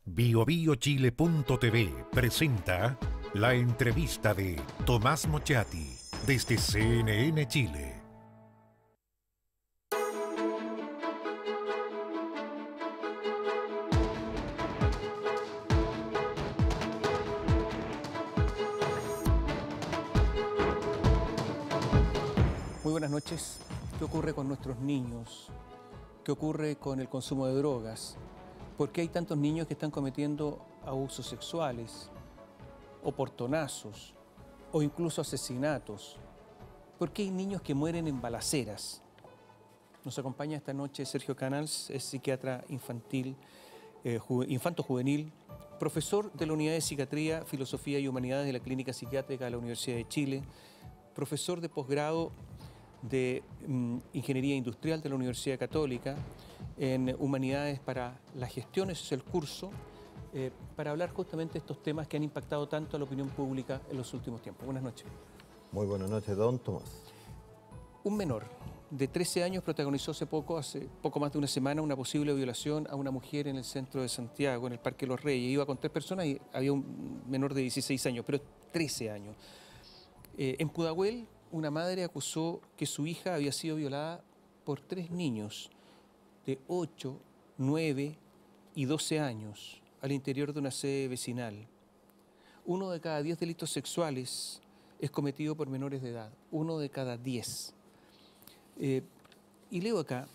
BioBioChile.tv presenta la entrevista de Tomás Mochati desde CNN Chile. Muy buenas noches. ¿Qué ocurre con nuestros niños? ¿Qué ocurre con el consumo de drogas? ¿Por qué hay tantos niños que están cometiendo abusos sexuales, o portonazos, o incluso asesinatos? ¿Por qué hay niños que mueren en balaceras? Nos acompaña esta noche Sergio Canals, es psiquiatra infantil, infanto-juvenil, profesor de la Unidad de Psiquiatría, Filosofía y Humanidades de la Clínica Psiquiátrica de la Universidad de Chile, profesor de posgrado de Ingeniería Industrial de la Universidad Católica, en Humanidades para la Gestión, ese es el curso, para hablar justamente de estos temas que han impactado tanto a la opinión pública en los últimos tiempos. Buenas noches. Muy buenas noches, don Tomás. Un menor de 13 años protagonizó hace poco más de una semana, una posible violación a una mujer en el centro de Santiago, en el Parque Los Reyes. Iba con 3 personas y había un menor de 16 años, pero 13 años. En Pudahuel, una madre acusó que su hija había sido violada por 3 niños de 8, 9 y 12 años al interior de una sede vecinal. 1 de cada 10 delitos sexuales es cometido por menores de edad, 1 de cada 10. Y leo acá,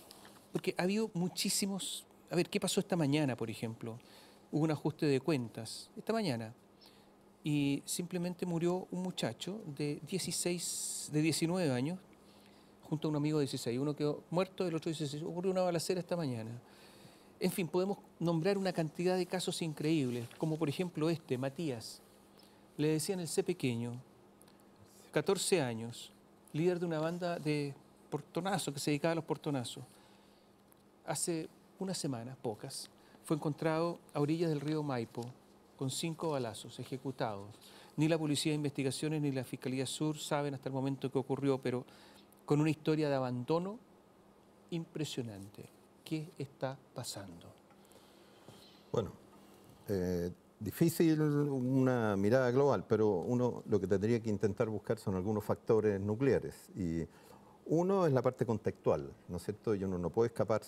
porque ha habido muchísimos... A ver, ¿qué pasó esta mañana, por ejemplo? Hubo un ajuste de cuentas esta mañana y simplemente murió un muchacho de 19 años junto a un amigo de 16. Uno quedó muerto, el otro 16. Ocurrió una balacera esta mañana. En fin, podemos nombrar una cantidad de casos increíbles, como por ejemplo este, Matías. Le decían el C pequeño, 14 años, líder de una banda de portonazos, que se dedicaba a los portonazos. Hace una semana, pocas, fue encontrado a orillas del río Maipo, con 5 balazos ejecutados. Ni la Policía de Investigaciones ni la Fiscalía Sur saben hasta el momento qué ocurrió, pero con una historia de abandono impresionante. ¿Qué está pasando? Bueno, difícil una mirada global, pero uno lo que tendría que intentar buscar son algunos factores nucleares. Y uno es la parte contextual, ¿no es cierto? Y uno no puede escapar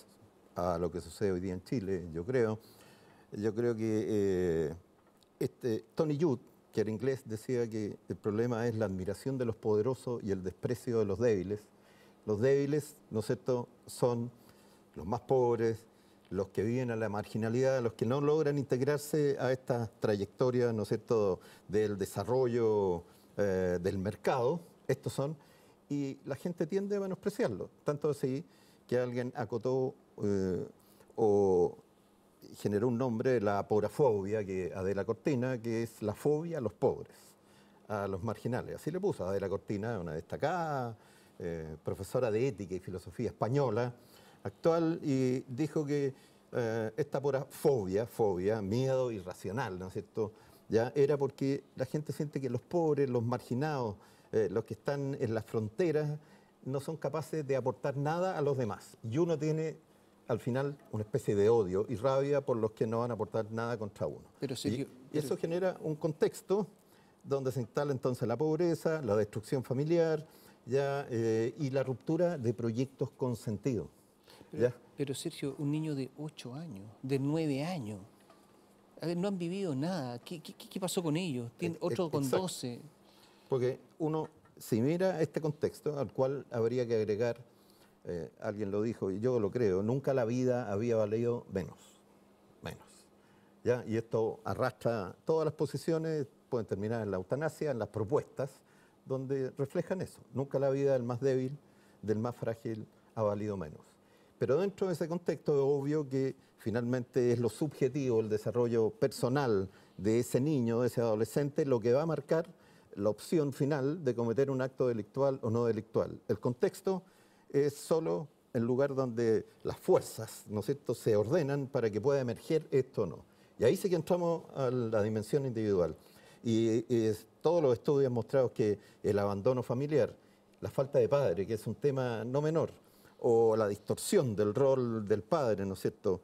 a lo que sucede hoy día en Chile, yo creo. Yo creo que Tony Judd, que era inglés, decía que el problema es la admiración de los poderosos y el desprecio de los débiles. Los débiles, ¿no es cierto?, son los más pobres, los que viven a la marginalidad, los que no logran integrarse a esta trayectoria, ¿no es cierto?, del desarrollo del mercado. Estos son, y la gente tiende a menospreciarlo. Tanto así que alguien acotó o generó un nombre, la porafobia, que Adela Cortina, que es la fobia a los pobres, a los marginales. Así le puso a Adela Cortina, una destacada profesora de ética y filosofía española, actual, y dijo que esta fobia, miedo irracional, ¿no es cierto?, ya era porque la gente siente que los pobres, los marginados, los que están en las fronteras, no son capaces de aportar nada a los demás. Y uno tiene al final una especie de odio y rabia por los que no van a aportar nada contra uno. Pero Sergio, y eso genera un contexto donde se instala entonces la pobreza, la destrucción familiar, ¿ya? Y la ruptura de proyectos con sentido. Pero Sergio, un niño de 8 años, de 9 años, a ver, no han vivido nada. ¿Qué pasó con ellos? Otro con 12. Porque uno, si mira este contexto, al cual habría que agregar, alguien lo dijo y yo lo creo, nunca la vida había valido menos. ¿Ya? Y esto arrastra todas las posiciones, pueden terminar en la eutanasia, en las propuestas, donde reflejan eso. Nunca la vida del más débil, del más frágil, ha valido menos. Pero dentro de ese contexto es obvio que finalmente es lo subjetivo, el desarrollo personal de ese niño, de ese adolescente, lo que va a marcar la opción final de cometer un acto delictual o no delictual. El contexto es solo el lugar donde las fuerzas, ¿no es cierto?, se ordenan para que pueda emerger esto o no. Y ahí sí que entramos a la dimensión individual. Y todos los estudios han mostrado que el abandono familiar, la falta de padre, que es un tema no menor, o la distorsión del rol del padre, ¿no es cierto?,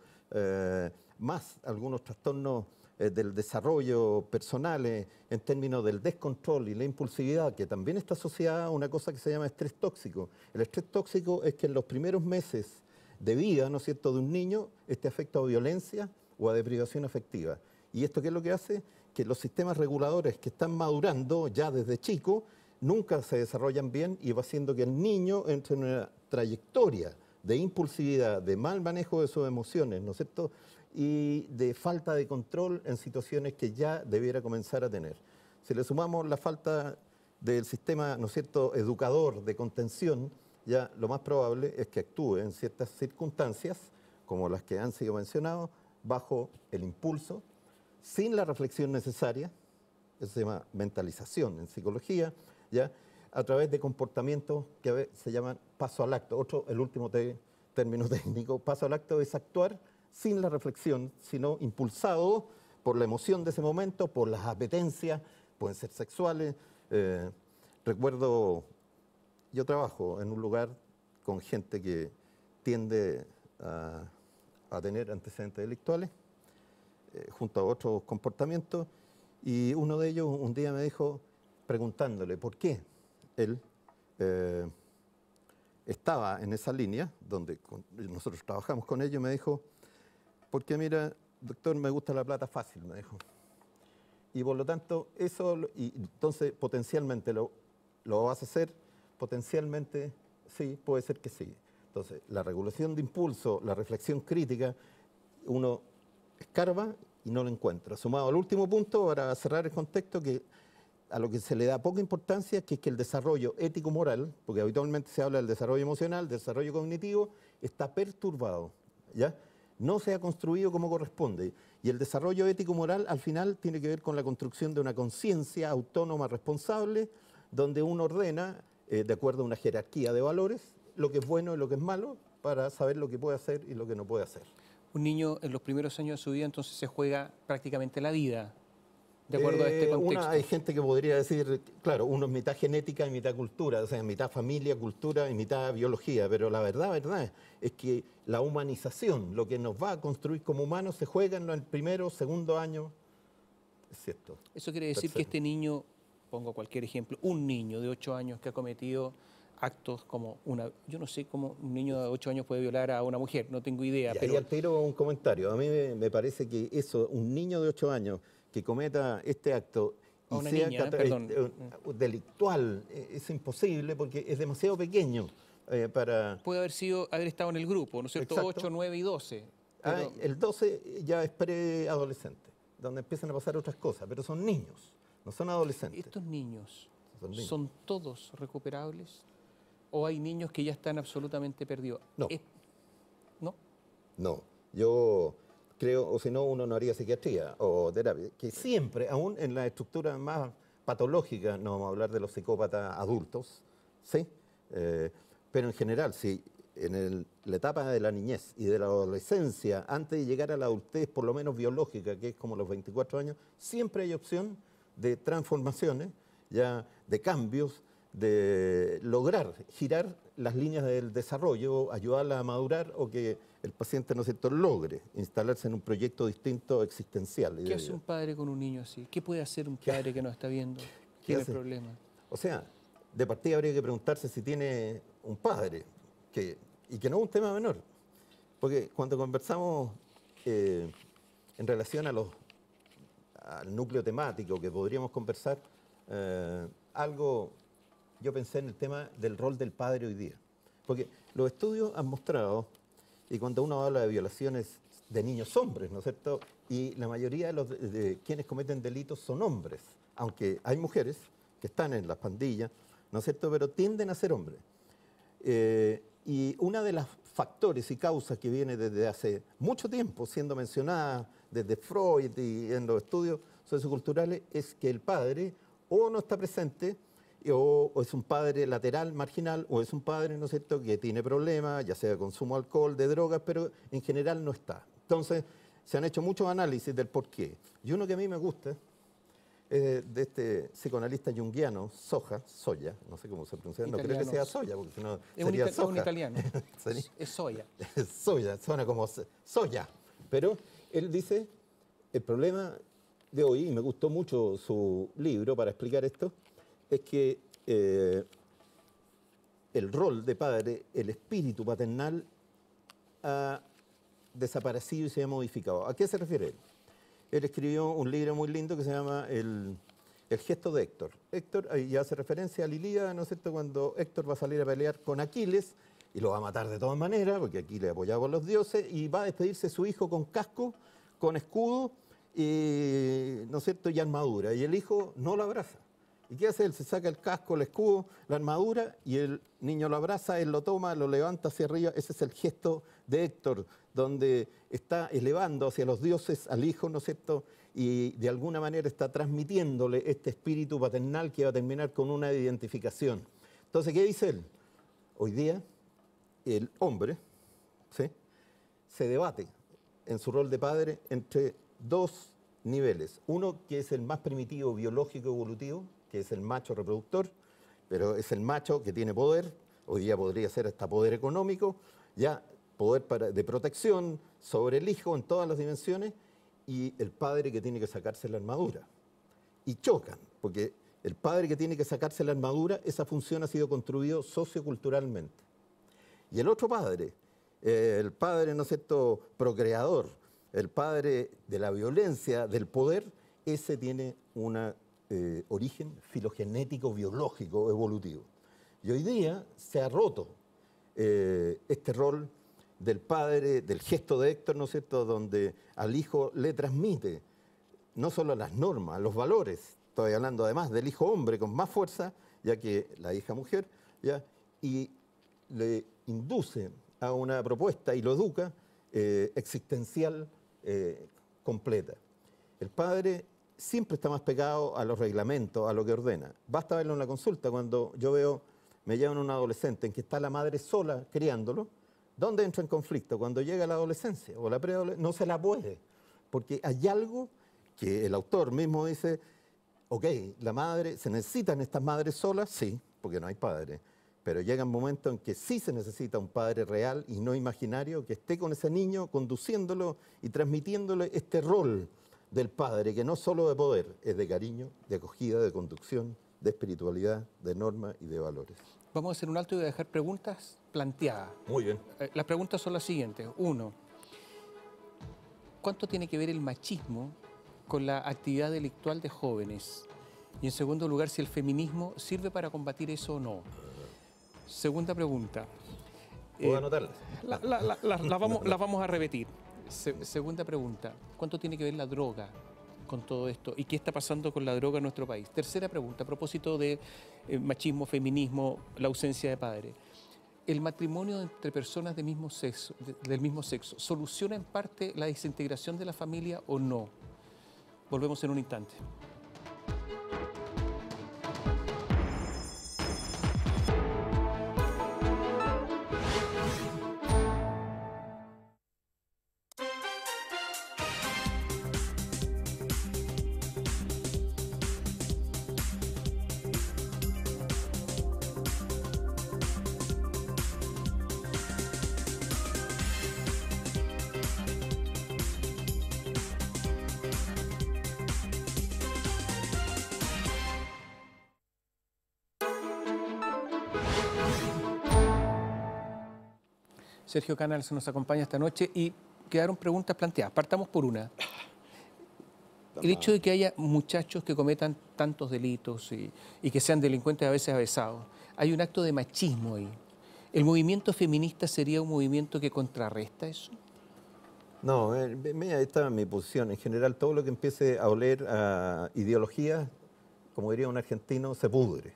más algunos trastornos del desarrollo personal en términos del descontrol y la impulsividad, que también está asociada a una cosa que se llama estrés tóxico. El estrés tóxico es que en los primeros meses de vida, ¿no es cierto?, de un niño, esté afectado a violencia o a deprivación afectiva. ¿Y esto qué es lo que hace? Que los sistemas reguladores que están madurando ya desde chico nunca se desarrollan bien y va haciendo que el niño entre en una trayectoria de impulsividad, de mal manejo de sus emociones, ¿no es cierto?, y de falta de control en situaciones que ya debiera comenzar a tener. Si le sumamos la falta del sistema, ¿no es cierto?, educador de contención, ya lo más probable es que actúe en ciertas circunstancias, como las que han sido mencionadas, bajo el impulso, sin la reflexión necesaria, eso se llama mentalización en psicología, ya, a través de comportamientos que se llaman paso al acto. El último término técnico, paso al acto es actuar sin la reflexión, sino impulsado por la emoción de ese momento, por las apetencias, pueden ser sexuales. Recuerdo, yo trabajo en un lugar con gente que tiende a tener antecedentes delictuales, junto a otros comportamientos, y uno de ellos un día me dijo, preguntándole por qué él estaba en esa línea, donde nosotros trabajamos con ellos, me dijo, porque mira, doctor, me gusta la plata fácil, me dijo. Y por lo tanto, eso, y entonces potencialmente lo vas a hacer, potencialmente sí, puede ser que sí. Entonces, la regulación de impulso, la reflexión crítica, uno escarba y no lo encuentra. Sumado al último punto, para cerrar el contexto, que a lo que se le da poca importancia, que es que el desarrollo ético-moral, porque habitualmente se habla del desarrollo emocional, del desarrollo cognitivo, está perturbado, ¿ya? No se ha construido como corresponde. Y el desarrollo ético-moral, al final, tiene que ver con la construcción de una conciencia autónoma responsable, donde uno ordena, de acuerdo a una jerarquía de valores, lo que es bueno y lo que es malo, para saber lo que puede hacer y lo que no puede hacer. Un niño en los primeros años de su vida entonces se juega prácticamente la vida, de acuerdo a este contexto. Hay gente que podría decir, claro, uno es mitad genética y mitad cultura, o sea, mitad familia, cultura y mitad biología, pero la verdad es que la humanización, lo que nos va a construir como humanos, se juega en el primero, segundo año, es cierto. Eso quiere decir que este niño, pongo cualquier ejemplo, un niño de 8 años que ha cometido actos como yo no sé cómo un niño de 8 años puede violar a una mujer, no tengo idea. Pero... Y al tiro un comentario, a mí me parece que eso, un niño de 8 años que cometa este acto y sea delictual, es imposible porque es demasiado pequeño para... Puede haber estado en el grupo, ¿no es cierto? Exacto. 8, 9 y 12. Pero... el 12 ya es preadolescente, donde empiezan a pasar otras cosas, pero son niños, no son adolescentes. ¿Estos niños son todos recuperables o hay niños que ya están absolutamente perdidos? No. ¿No? No, yo... creo, o si no, uno no haría psiquiatría o terapia, que siempre, aún en la estructura más patológica, no vamos a hablar de los psicópatas adultos, ¿sí? Pero en general, si en la etapa de la niñez y de la adolescencia, antes de llegar a la adultez, por lo menos biológica, que es como los 24 años, siempre hay opción de transformaciones, ya de cambios, de lograr girar las líneas del desarrollo, ayudarla a madurar o que el paciente, ¿no es cierto?, logre instalarse en un proyecto distinto existencial. ¿Qué hace un padre con un niño así? ¿Qué puede hacer un padre que no está viendo? ¿Tiene problema? O sea, de partida habría que preguntarse si tiene un padre, y que no es un tema menor. Porque cuando conversamos en relación al núcleo temático que podríamos conversar, yo pensé en el tema del rol del padre hoy día. Porque los estudios han mostrado, y cuando uno habla de violaciones de niños hombres, ¿no es cierto? Y la mayoría de quienes cometen delitos son hombres, aunque hay mujeres que están en las pandillas, ¿no es cierto? Pero tienden a ser hombres. Y una de las factores y causas que viene desde hace mucho tiempo siendo mencionada desde Freud y en los estudios socioculturales es que el padre o no está presente, o es un padre lateral, marginal, o es un padre, ¿no es cierto?, que tiene problemas, ya sea de consumo de alcohol, de drogas, pero en general no está. Entonces, se han hecho muchos análisis del porqué. Y uno que a mí me gusta es de este psicoanalista junguiano, Soya, no sé cómo se pronuncia, no creo que sea Soya, porque si no sería Soja. Es un italiano, es Soya. Soya, suena como soya. Pero Él dice, el problema de hoy, y me gustó mucho su libro para explicar esto, es que el rol de padre, el espíritu paternal, ha desaparecido y se ha modificado. ¿A qué se refiere él? Él escribió un libro muy lindo que se llama El gesto de Héctor. Héctor, ahí hace referencia a Ilíada, ¿no es cierto?, cuando Héctor va a salir a pelear con Aquiles y lo va a matar de todas maneras, porque Aquiles apoyado por los dioses, y va a despedirse de su hijo con casco, con escudo, y, ¿no es cierto?, y armadura. Y el hijo no lo abraza. ¿Y qué hace él? Se saca el casco, el escudo, la armadura, y el niño lo abraza, él lo toma, lo levanta hacia arriba. Ese es el gesto de Héctor, donde está elevando hacia los dioses al hijo, ¿no es cierto?, y de alguna manera está transmitiéndole este espíritu paternal que va a terminar con una identificación. Entonces, ¿qué dice él? Hoy día, el hombre, ¿sí?, se debate en su rol de padre entre dos niveles. Uno que es el más primitivo, biológico, evolutivo, que es el macho reproductor, pero es el macho que tiene poder, hoy día podría ser hasta poder económico, ya poder de protección sobre el hijo en todas las dimensiones, y el padre que tiene que sacarse la armadura. Y chocan, porque el padre que tiene que sacarse la armadura, esa función ha sido construido socioculturalmente. Y el otro padre, el padre, ¿no es cierto?, procreador, el padre de la violencia, del poder, ese tiene un origen filogenético, biológico, evolutivo. Y hoy día se ha roto este rol del padre, del gesto de Héctor, ¿no es cierto?, donde al hijo le transmite no solo las normas, los valores, estoy hablando además del hijo hombre con más fuerza, ya que la hija mujer, ¿ya?, y le induce a una propuesta y lo educa existencial completa. El padre siempre está más pegado a los reglamentos, a lo que ordena. Basta verlo en la consulta, cuando yo veo, me llevan a un adolescente en que está la madre sola criándolo. ¿Dónde entra en conflicto? Cuando llega la adolescencia o la preadolescencia, no se la puede, porque hay algo que el autor mismo dice, ok, la madre, ¿se necesitan estas madres solas? Sí, porque no hay padre, pero llega un momento en que sí se necesita un padre real y no imaginario que esté con ese niño, conduciéndolo y transmitiéndole este rol del padre, que no solo de poder, es de cariño, de acogida, de conducción, de espiritualidad, de norma y de valores. Vamos a hacer un alto y voy a dejar preguntas planteadas. Muy bien. Las preguntas son las siguientes. Uno, ¿cuánto tiene que ver el machismo con la actividad delictual de jóvenes? Y en segundo lugar, si el feminismo sirve para combatir eso o no. Segunda pregunta. ¿Puedo anotarlas? Las vamos a repetir. Segunda pregunta, ¿cuánto tiene que ver la droga con todo esto? ¿Y qué está pasando con la droga en nuestro país? Tercera pregunta, a propósito de machismo, feminismo, la ausencia de padre. ¿El matrimonio entre personas del mismo sexo soluciona en parte la desintegración de la familia o no? Volvemos en un instante. Sergio Canals nos acompaña esta noche y quedaron preguntas planteadas. Partamos por una. El hecho de que haya muchachos que cometan tantos delitos y que sean delincuentes a veces avesados, hay un acto de machismo ahí. ¿El movimiento feminista sería un movimiento que contrarresta eso? No, esta es mi posición. En general, todo lo que empiece a oler a ideología, como diría un argentino, se pudre.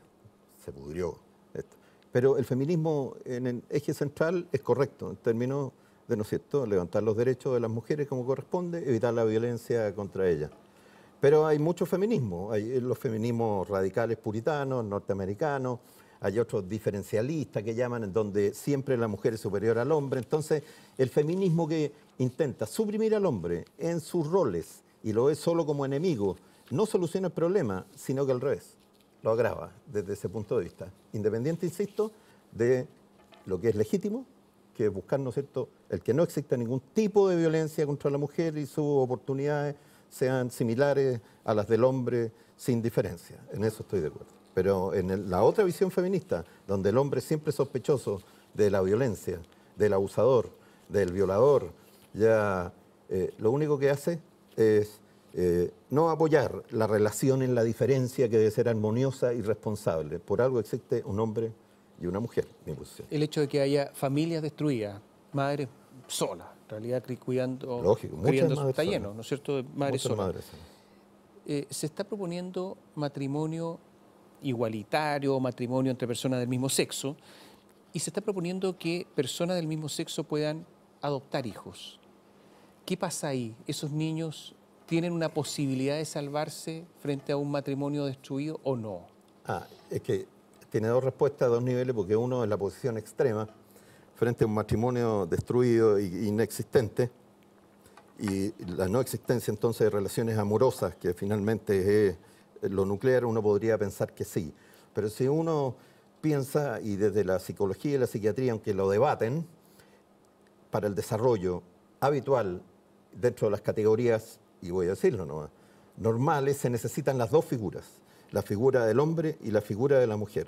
Se pudrió. Pero el feminismo en el eje central es correcto, en términos de, ¿no es cierto?, levantar los derechos de las mujeres como corresponde, evitar la violencia contra ellas. Pero hay mucho feminismo, hay los feminismos radicales puritanos, norteamericanos, hay otros diferencialistas que llaman, en donde siempre la mujer es superior al hombre. Entonces, el feminismo que intenta suprimir al hombre en sus roles y lo ve solo como enemigo, no soluciona el problema, sino que al revés. Lo agrava desde ese punto de vista. Independiente, insisto, de lo que es legítimo que es buscar, ¿no es cierto?, el que no exista ningún tipo de violencia contra la mujer y sus oportunidades sean similares a las del hombre sin diferencia. En eso estoy de acuerdo. Pero en la otra visión feminista, donde el hombre siempre es sospechoso de la violencia, del abusador, del violador, ya lo único que hace es no apoyar la relación en la diferencia que debe ser armoniosa y responsable. Por algo existe un hombre y una mujer, mi posición. El hecho de que haya familias destruidas, madres solas, en realidad cuidando, Lógico, muchas criando, madres está solas. lleno, ¿no es cierto?, de madres Muchas solas. madres solas. Se está proponiendo matrimonio igualitario, matrimonio entre personas del mismo sexo, y se está proponiendo que personas del mismo sexo puedan adoptar hijos. ¿Qué pasa ahí? ¿Esos niños tienen una posibilidad de salvarse frente a un matrimonio destruido o no? Es que tiene dos respuestas a dos niveles, porque uno es la posición extrema frente a un matrimonio destruido e inexistente, y la no existencia entonces de relaciones amorosas, que finalmente es lo nuclear. Uno podría pensar que sí, pero si uno piensa, y desde la psicología y la psiquiatría, aunque lo debaten, para el desarrollo habitual dentro de las categorías, y voy a decirlo nomás, normales, se necesitan las dos figuras, la figura del hombre y la figura de la mujer.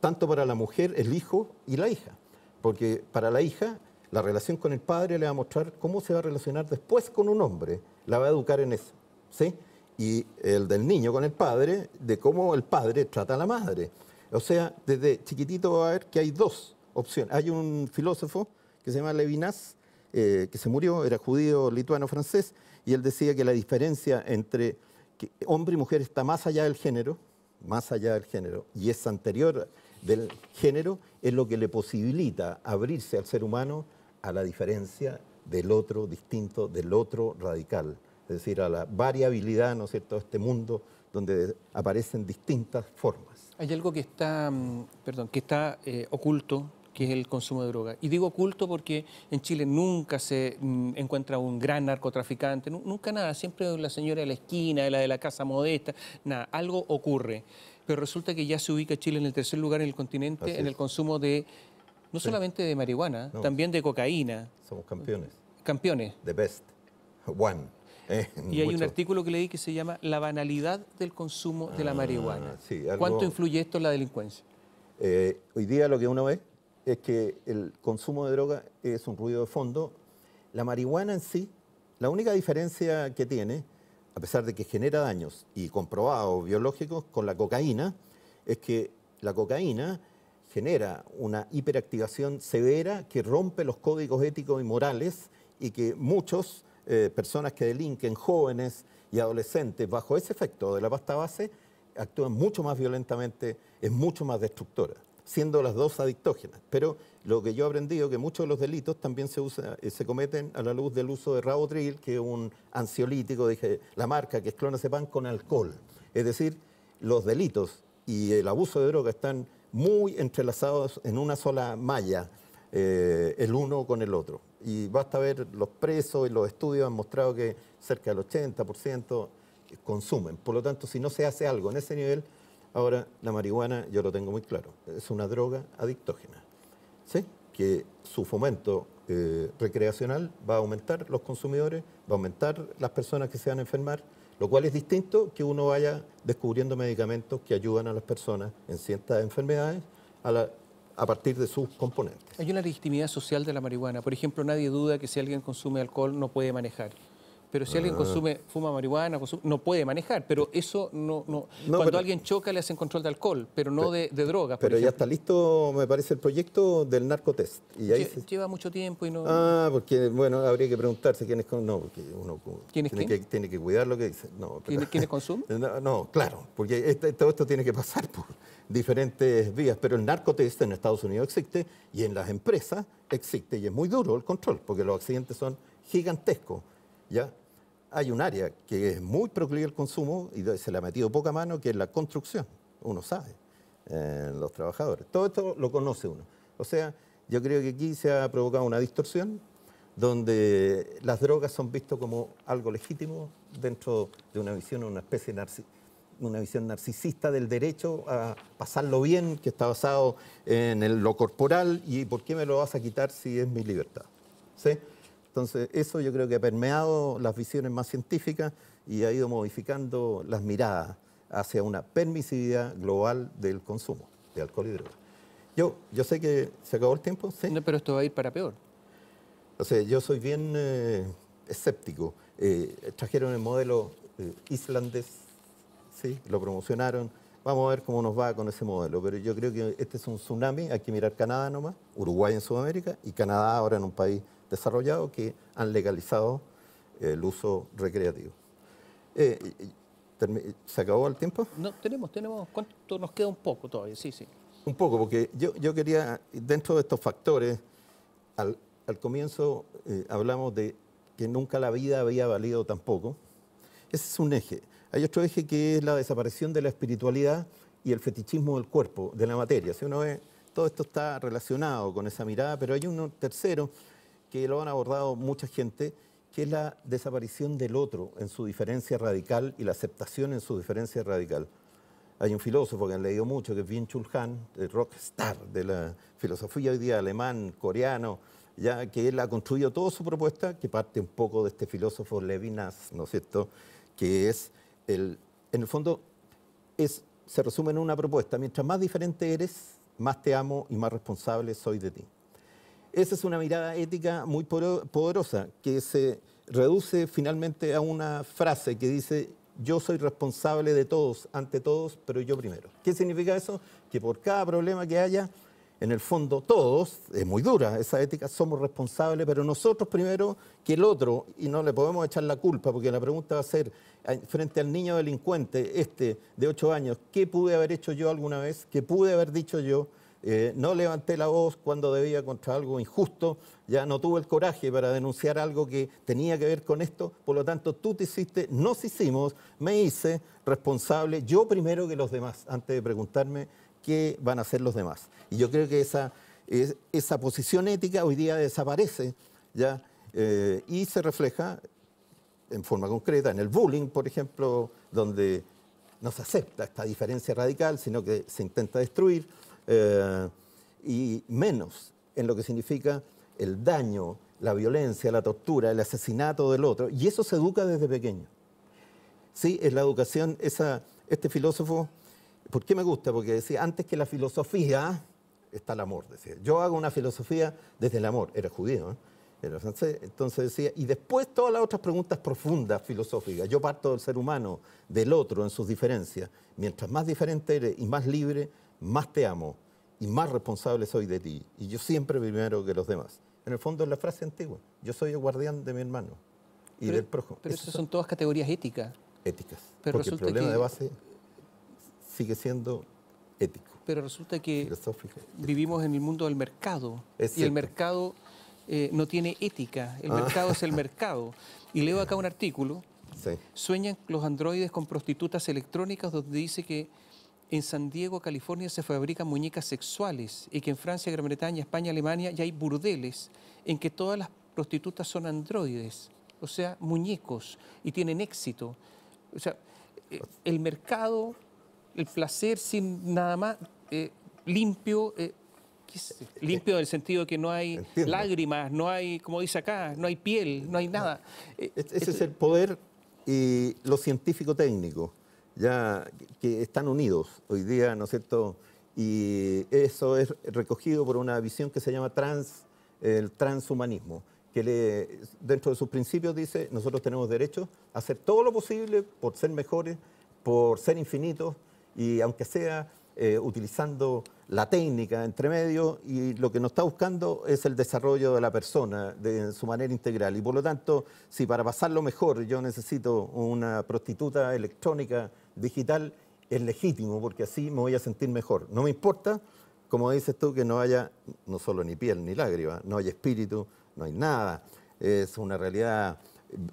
Tanto para la mujer, el hijo y la hija, porque para la hija la relación con el padre le va a mostrar cómo se va a relacionar después con un hombre, la va a educar en eso, ¿sí? Y el del niño con el padre, de cómo el padre trata a la madre. O sea, desde chiquitito va a ver que hay dos opciones. Hay un filósofo que se llama Levinas, que se murió, era judío, lituano, francés, y él decía que la diferencia entre hombre y mujer está más allá del género, y es anterior del género, es lo que le posibilita abrirse al ser humano a la diferencia del otro distinto, del otro radical, es decir, a la variabilidad, ¿no es cierto?, de este mundo donde aparecen distintas formas. Hay algo que está, oculto, que es el consumo de droga. Y digo oculto porque en Chile nunca se encuentra un gran narcotraficante, nunca nada, siempre la señora de la esquina, la de la casa modesta, nada, algo ocurre. Pero resulta que ya se ubica Chile en el tercer lugar en el continente en el consumo de, no solamente de marihuana, también de cocaína. Somos campeones. Campeones. The best. One. Y hay un artículo que leí que se llama La banalidad del consumo de la marihuana. Sí, ¿Cuánto influye esto en la delincuencia? Hoy día lo que uno ve es que el consumo de droga es un ruido de fondo. La marihuana en sí, la única diferencia que tiene, a pesar de que genera daños y comprobados biológicos con la cocaína, es que la cocaína genera una hiperactivación severa que rompe los códigos éticos y morales, y que muchos personas que delinquen, jóvenes y adolescentes, bajo ese efecto de la pasta base, actúan mucho más violentamente, es mucho más destructora, siendo las dos adictógenas. Pero lo que yo he aprendido es que muchos de los delitos también se cometen a la luz del uso de Rabotril, que es un ansiolítico, dije la marca, que es clonazepam con alcohol. Es decir, los delitos y el abuso de droga están muy entrelazados en una sola malla, el uno con el otro. Y basta ver los presos, y los estudios han mostrado que cerca del 80% consumen. Por lo tanto, si no se hace algo en ese nivel, ahora la marihuana, yo lo tengo muy claro, es una droga adictógena, ¿sí? Que su fomento recreacional va a aumentar los consumidores, va a aumentar las personas que se van a enfermar, lo cual es distinto que uno vaya descubriendo medicamentos que ayudan a las personas en ciertas enfermedades a partir de sus componentes. Hay una legitimidad social de la marihuana. Por ejemplo, nadie duda que si alguien consume alcohol no puede manejar. Pero si alguien fuma marihuana, no puede manejar. Pero eso cuando alguien choca le hacen control de alcohol, pero no de drogas. Pero ya está listo, me parece, el proyecto del narcotest. Y ahí lleva mucho tiempo y no... porque, bueno, habría que preguntarse quiénes... No, porque uno tiene que cuidar lo que dice. No, ¿Quiénes consumen? No, claro, porque todo esto tiene que pasar por diferentes vías. Pero el narcotest en Estados Unidos existe, y en las empresas existe, y es muy duro el control, porque los accidentes son gigantescos, ¿ya? Hay un área que es muy proclive al consumo y se le ha metido poca mano, que es la construcción. Uno sabe, los trabajadores. Todo esto lo conoce uno. O sea, yo creo que aquí se ha provocado una distorsión donde las drogas son vistas como algo legítimo dentro de una visión, una especie una visión narcisista del derecho a pasarlo bien, que está basado en lo corporal, y ¿por qué me lo vas a quitar si es mi libertad? ¿Sí? Entonces, eso yo creo que ha permeado las visiones más científicas y ha ido modificando las miradas hacia una permisividad global del consumo de alcohol y drogas. Yo sé que se acabó el tiempo, ¿sí? No, pero esto va a ir para peor. O sea, yo soy bien escéptico. Trajeron el modelo islandés, ¿sí? Lo promocionaron. Vamos a ver cómo nos va con ese modelo. Pero yo creo que este es un tsunami. Hay que mirar Canadá nomás, Uruguay en Sudamérica y Canadá ahora en un país desarrollado que han legalizado el uso recreativo. ¿Se acabó el tiempo? No, tenemos, ¿cuánto nos queda? Un poco todavía, sí. Un poco, porque yo quería, dentro de estos factores, al comienzo hablamos de que nunca la vida había valido tan poco. Ese es un eje. Hay otro eje que es la desaparición de la espiritualidad y el fetichismo del cuerpo, de la materia. Si uno ve, todo esto está relacionado con esa mirada, pero hay uno tercero que lo han abordado mucha gente, que es la desaparición del otro en su diferencia radical y la aceptación en su diferencia radical. Hay un filósofo que han leído mucho, que es Byung-Chul Han, el rockstar de la filosofía hoy día, alemán, coreano, ya que él ha construido toda su propuesta, que parte un poco de este filósofo Levinas, ¿no es cierto?, que es, en el fondo, se resume en una propuesta: mientras más diferente eres, más te amo y más responsable soy de ti. Esa es una mirada ética muy poderosa, que se reduce finalmente a una frase que dice: yo soy responsable de todos, ante todos, pero yo primero. ¿Qué significa eso? Que por cada problema que haya, en el fondo todos, es muy dura esa ética, somos responsables, pero nosotros primero que el otro, y no le podemos echar la culpa, porque la pregunta va a ser, frente al niño delincuente, de 8 años, ¿qué pude haber hecho yo alguna vez? ¿Qué pude haber dicho yo? No levanté la voz cuando debía contra algo injusto, ya no tuve el coraje para denunciar algo que tenía que ver con esto, por lo tanto tú te hiciste, nos hicimos, me hice responsable yo primero que los demás, antes de preguntarme qué van a hacer los demás. Y yo creo que esa posición ética hoy día desaparece, ya, y se refleja en forma concreta en el bullying, por ejemplo, donde no se acepta esta diferencia radical, sino que se intenta destruir. Y menos en lo que significa el daño, la violencia, la tortura, el asesinato del otro. Y eso se educa desde pequeño. Sí, es la educación, este filósofo, ¿por qué me gusta? Porque decía, antes que la filosofía está el amor, decía. Yo hago una filosofía desde el amor. Era judío, ¿eh? Era francés. Entonces decía, y después todas las otras preguntas profundas, filosóficas. Yo parto del ser humano, del otro, en sus diferencias. Mientras más diferente eres y más libre, más te amo y más responsable soy de ti. Y yo siempre primero que los demás. En el fondo es la frase antigua. Yo soy el guardián de mi hermano y del prójimo. Pero esas son todas categorías éticas. Éticas. Pero porque el problema de base sigue siendo ético. Pero resulta que filosófico, vivimos en el mundo del mercado. Es y el cierto. mercado no tiene ética. El mercado es el mercado. Y leo acá un artículo. Sí. Sueñan los androides con prostitutas electrónicas, donde dice que en San Diego, California, se fabrican muñecas sexuales y que en Francia, Gran Bretaña, España, Alemania ya hay burdeles en que todas las prostitutas son androides, o sea, muñecos, y tienen éxito. O sea, el mercado, el placer sin nada más, limpio, limpio en el sentido de que no hay lágrimas, no hay, como dice acá, no hay piel, no hay nada. Ese es el poder y lo científico-técnico, ya que están unidos hoy día, ¿no es cierto? Y eso es recogido por una visión que se llama el transhumanismo, que dentro de sus principios dice, nosotros tenemos derecho a hacer todo lo posible por ser mejores, por ser infinitos, y aunque sea utilizando la técnica entre medio, y lo que nos está buscando es el desarrollo de la persona de su manera integral. Y por lo tanto, si para pasarlo mejor yo necesito una prostituta electrónica digital, es legítimo, porque así me voy a sentir mejor. No me importa, como dices tú, que no haya no solo ni piel ni lágrima, no hay espíritu, no hay nada. Es una realidad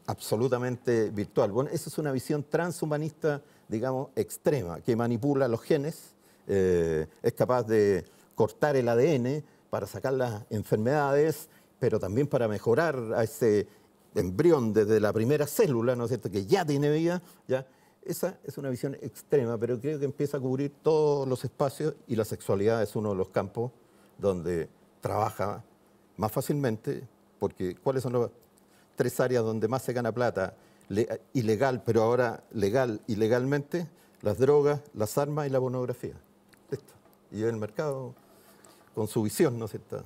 absolutamente virtual. Bueno, eso es una visión transhumanista, digamos, extrema, que manipula los genes, es capaz de cortar el ADN para sacar las enfermedades, pero también para mejorar a ese embrión desde la primera célula, ¿no es cierto?, que ya tiene vida, ¿ya? Esa es una visión extrema, pero creo que empieza a cubrir todos los espacios y la sexualidad es uno de los campos donde trabaja más fácilmente, porque ¿cuáles son las 3 áreas donde más se gana plata? Ilegal, pero ahora legal y legalmente, las drogas, las armas y la pornografía. Esto. Y el mercado, con su visión, ¿no es cierto?,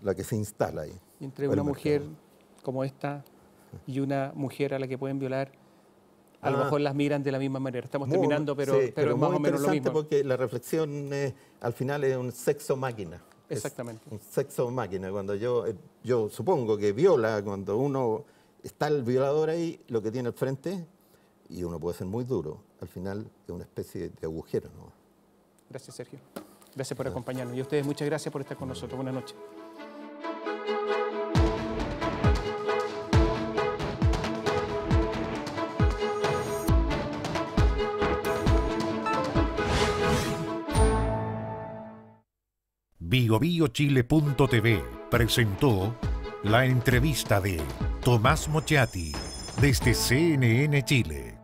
la que se instala ahí. Y entre una mujer como esta y una mujer a la que pueden violar, a lo mejor las miran de la misma manera. Estamos terminando, pero, sí, pero es más o menos lo mismo. Porque la reflexión al final es un sexo máquina. Exactamente. Es un sexo máquina. Cuando yo supongo que viola, cuando uno está el violador ahí, lo que tiene al frente, y uno puede ser muy duro, al final es una especie de agujero, ¿no? Gracias, Sergio. Gracias por acompañarnos. Y a ustedes muchas gracias por estar con nosotros. Buenas noches. BioBioChile.tv presentó la entrevista de Tomás Mochati desde CNN Chile.